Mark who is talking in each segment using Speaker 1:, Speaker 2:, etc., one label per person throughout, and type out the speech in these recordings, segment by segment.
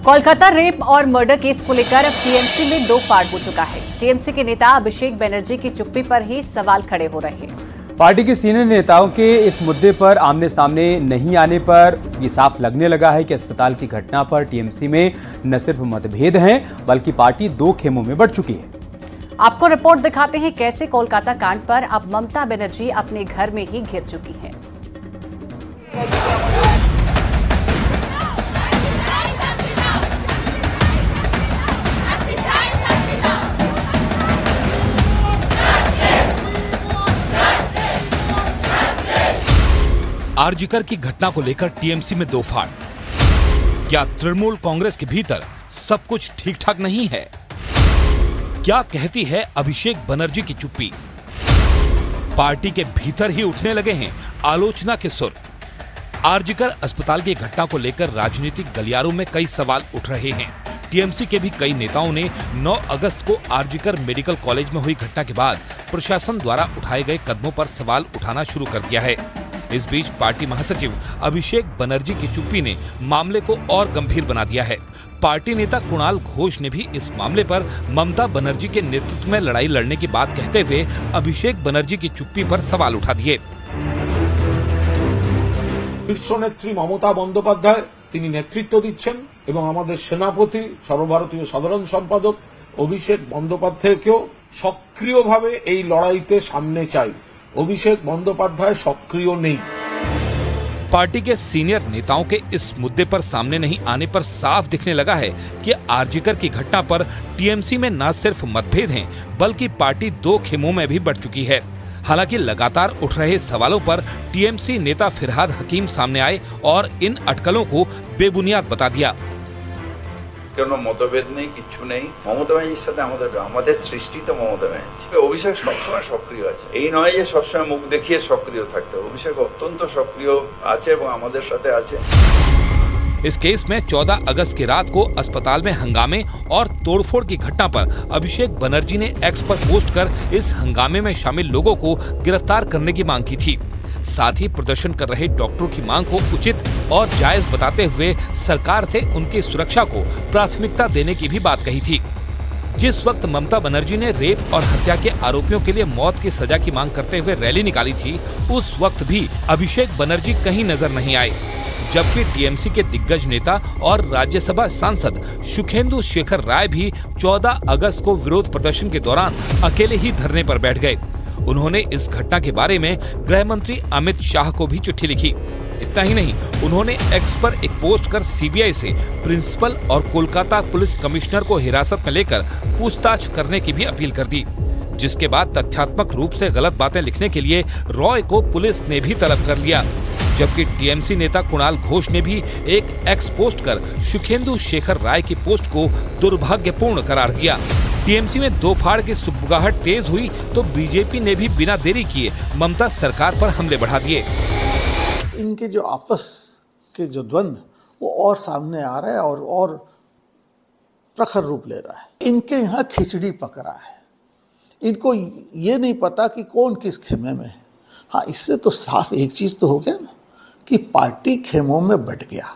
Speaker 1: Kolkata rape और murder case को लेकर अब टीएमसी में दो फाड़ हो चुका है। टीएमसी के नेता अभिषेक बनर्जी की चुप्पी पर ही सवाल खड़े हो रहे हैं।
Speaker 2: पार्टी के सीनियर नेताओं के इस मुद्दे पर आमने सामने नहीं आने पर ये साफ लगने लगा है कि अस्पताल की घटना पर टीएमसी में न सिर्फ मतभेद हैं बल्कि पार्टी दो खेमों में बढ़ चुकी है।
Speaker 1: आपको रिपोर्ट दिखाते हैं कैसे कोलकाता कांड पर अब ममता बनर्जी अपने घर में ही घिर चुकी हैं।
Speaker 3: आरजीकर की घटना को लेकर टीएमसी में दो फाड़। क्या तृणमूल कांग्रेस के भीतर सब कुछ ठीक ठाक नहीं है? क्या कहती है अभिषेक बनर्जी की चुप्पी? पार्टी के भीतर ही उठने लगे हैं आलोचना के सुर। आरजीकर अस्पताल की घटना को लेकर राजनीतिक गलियारों में कई सवाल उठ रहे हैं। टीएमसी के भी कई नेताओं ने 9 अगस्त को आरजीकर मेडिकल कॉलेज में हुई घटना के बाद प्रशासन द्वारा उठाए गए कदमों पर सवाल उठाना शुरू कर दिया है। इस बीच पार्टी महासचिव अभिषेक बनर्जी की चुप्पी ने मामले को और गंभीर बना दिया है। पार्टी नेता कुणाल घोष ने भी इस मामले पर ममता बनर्जी के नेतृत्व में लड़ाई लड़ने की बात कहते हुए अभिषेक बनर्जी की चुप्पी पर सवाल उठा दिए।
Speaker 4: शीर्ष नेत्री ममता बंदोपाध्याय তিনি নেতৃত্ব দিচ্ছেন এবং আমাদের সেনাপতি সর্বভারতীয় সাধারণ সম্পাদক অভিষেক বন্দ্যোপাধ্যায়কেও সক্রিয়ভাবে এই লড়াইতে সামনে চাই। अभिषेक बंदोपाध्याय सक्रिय नहीं।
Speaker 3: पार्टी के सीनियर नेताओं के इस मुद्दे पर सामने नहीं आने पर साफ दिखने लगा है कि आरजीकर की घटना पर टीएमसी में न सिर्फ मतभेद हैं बल्कि पार्टी दो खेमों में भी बढ़ चुकी है। हालांकि लगातार उठ रहे सवालों पर टीएमसी नेता फिरहाद हकीम सामने आए और इन अटकलों को बेबुनियाद बता दिया।
Speaker 5: কোনো মতভেদ নেই, কিছু নেই। মমতা ব্যানার্জির সাথে আমাদের সৃষ্টি তো মমতা ব্যানার্জি। অভিষেক সবসময় সক্রিয় আছে, এই নয় যে সবসময় মুখ দেখিয়ে সক্রিয় থাকতে। অভিষেক অত্যন্ত সক্রিয় আছে এবং আমাদের সাথে আছে।
Speaker 3: इस केस में 14 अगस्त की रात को अस्पताल में हंगामे और तोड़फोड़ की घटना पर अभिषेक बनर्जी ने एक्स पर पोस्ट कर इस हंगामे में शामिल लोगों को गिरफ्तार करने की मांग की थी। साथ ही प्रदर्शन कर रहे डॉक्टरों की मांग को उचित और जायज बताते हुए सरकार से उनकी सुरक्षा को प्राथमिकता देने की भी बात कही थी। जिस वक्त ममता बनर्जी ने रेप और हत्या के आरोपियों के लिए मौत की सजा की मांग करते हुए रैली निकाली थी, उस वक्त भी अभिषेक बनर्जी कहीं नजर नहीं आए, जबकि टीएमसी के दिग्गज नेता और राज्यसभा सांसद सुखेंदु शेखर राय भी 14 अगस्त को विरोध प्रदर्शन के दौरान अकेले ही धरने पर बैठ गए। उन्होंने इस घटना के बारे में गृह मंत्री अमित शाह को भी चिट्ठी लिखी। इतना ही नहीं, उन्होंने एक्स पर एक पोस्ट कर सीबीआई से प्रिंसिपल और कोलकाता पुलिस कमिश्नर को हिरासत में लेकर पूछताछ करने की भी अपील कर दी, जिसके बाद तथ्यात्मक रूप से गलत बातें लिखने के लिए रॉय को पुलिस ने भी तलब कर लिया। जबकि टीएमसी नेता कुणाल घोष ने भी एक एक्स पोस्ट कर सुखेंदु शेखर राय की पोस्ट को दुर्भाग्यपूर्ण करार दिया। टीएमसी में दो फाड़ की सुगबुगाहट तेज हुई तो बीजेपी ने भी बिना देरी किए ममता सरकार पर हमले बढ़ा दिए।
Speaker 6: इनके जो आपस के जो द्वंद्व वो और सामने आ रहा है और प्रखर रूप ले रहा है। इनके यहाँ खिचड़ी पक रहा है, इनको ये नहीं पता कि कौन किस खेमे में है। हाँ, इससे तो साफ एक चीज तो हो गया ना कि पार्टी खेमों में बट गया।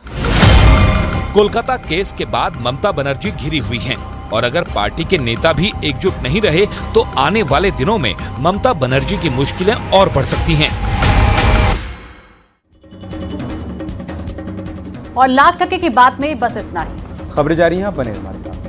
Speaker 3: कोलकाता केस के बाद ममता बनर्जी घिरी हुई हैं और अगर पार्टी के नेता भी एकजुट नहीं रहे तो आने वाले दिनों में ममता बनर्जी की मुश्किलें और बढ़ सकती हैं।
Speaker 1: और लाख टके की बात में बस इतना ही।
Speaker 2: खबरें जारी हैं, आप बने हमारे साथ।